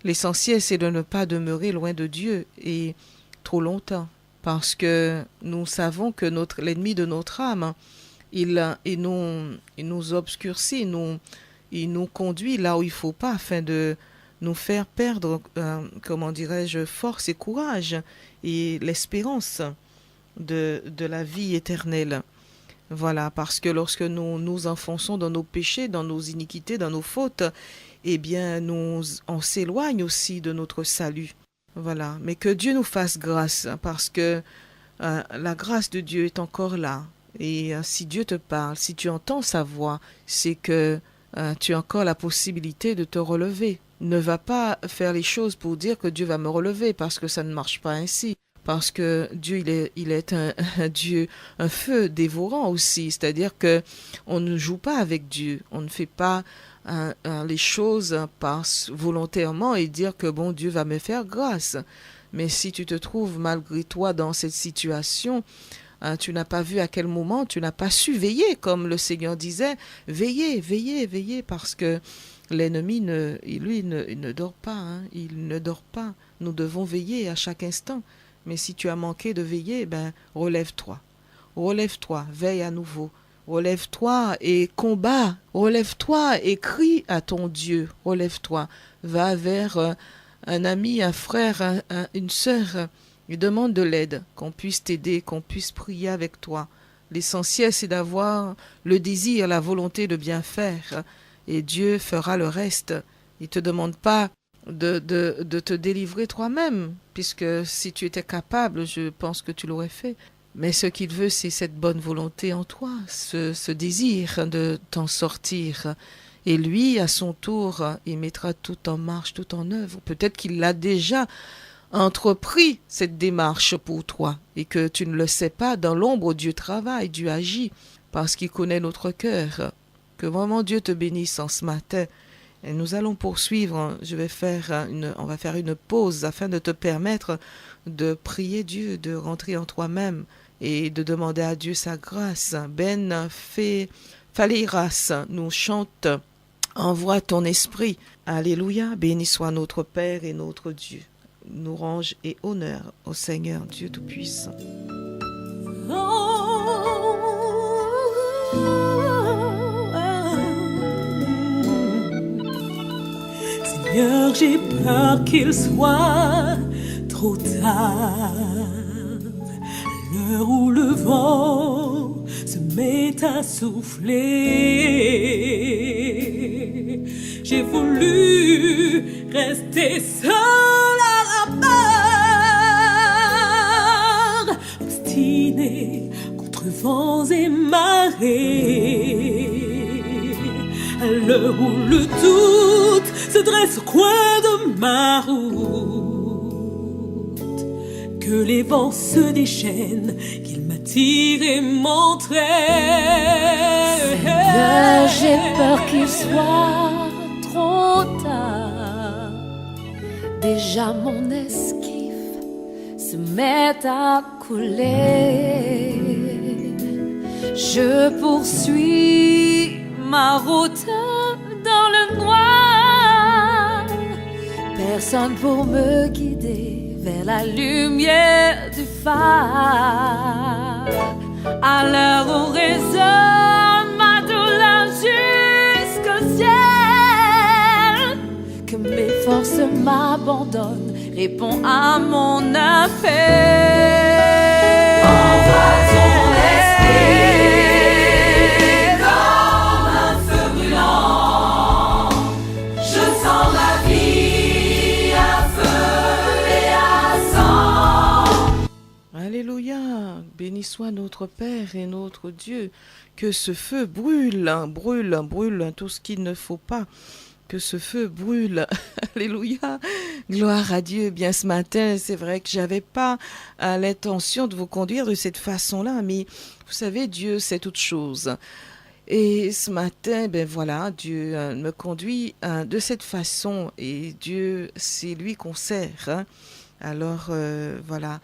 L'essentiel, c'est de ne pas demeurer loin de Dieu et trop longtemps. Parce que nous savons que l'ennemi de notre âme, il nous obscurcit, il nous conduit là où il ne faut pas afin de nous faire perdre, comment dirais-je, force et courage et l'espérance de la vie éternelle. Voilà, parce que lorsque nous nous enfonçons dans nos péchés, dans nos iniquités, dans nos fautes, eh bien, on s'éloigne aussi de notre salut. Voilà, mais que Dieu nous fasse grâce, parce que la grâce de Dieu est encore là. Et si Dieu te parle, si tu entends sa voix, c'est que tu as encore la possibilité de te relever. Ne va pas faire les choses pour dire que Dieu va me relever, parce que ça ne marche pas ainsi. Parce que Dieu, il est un Dieu, un feu dévorant aussi. C'est-à-dire que on ne joue pas avec Dieu. On ne fait pas les choses volontairement et dire que bon, Dieu va me faire grâce. Mais si tu te trouves malgré toi dans cette situation, tu n'as pas vu à quel moment, tu n'as pas su veiller, comme le Seigneur disait, veillez, veillez, veillez, parce que l'ennemi, il ne dort pas, hein, il ne dort pas. Nous devons veiller à chaque instant. Mais si tu as manqué de veiller, ben relève-toi. Relève-toi, veille à nouveau. Relève-toi et combat. Relève-toi et crie à ton Dieu. Relève-toi. Va vers un ami, un frère, une sœur et demande de l'aide, qu'on puisse t'aider, qu'on puisse prier avec toi. L'essentiel, c'est d'avoir le désir, la volonté de bien faire. Et Dieu fera le reste. Il ne te demande pas de te délivrer toi-même, puisque si tu étais capable, je pense que tu l'aurais fait. Mais ce qu'il veut, c'est cette bonne volonté en toi, ce désir de t'en sortir. Et lui, à son tour, il mettra tout en marche, tout en œuvre. Peut-être qu'il l'a déjà entrepris, cette démarche pour toi, et que tu ne le sais pas. Dans l'ombre, Dieu travaille, Dieu agit, parce qu'il connaît notre cœur. Que vraiment Dieu te bénisse en ce matin. Et nous allons poursuivre. On va faire une pause afin de te permettre de prier Dieu, de rentrer en toi-même et de demander à Dieu sa grâce. Ben Faliras nous chante, envoie ton esprit. Alléluia, béni soit notre Père et notre Dieu. Nous range et honneur au Seigneur Dieu Tout-Puissant. Seigneur, j'ai peur qu'il soit trop tard, l'heure où le vent se met à souffler. J'ai voulu rester seule à la barre, obstinée contre vents et marées. À l'heure où le doute se dresse au coin de ma route, que les vents se déchaînent, qu'ils m'attirent et m'entraînent. Seigneur, j'ai peur qu'il soit trop tard. Déjà mon esquif se met à couler. Je poursuis ma route dans le noir, personne pour me guider vers la lumière du phare. À l'heure où résonne ma douleur jusqu'au ciel, que mes forces m'abandonnent, réponds à mon appel. Envoie ton esprit. Alléluia, béni soit notre Père et notre Dieu. Que ce feu brûle, brûle, brûle tout ce qu'il ne faut pas. Que ce feu brûle. Alléluia, gloire à Dieu. Bien ce matin, c'est vrai que j'avais pas l'intention de vous conduire de cette façon-là, mais vous savez, Dieu sait toutes choses. Et ce matin, ben voilà, Dieu me conduit de cette façon, et Dieu, c'est lui qu'on sert. Hein. Alors, voilà.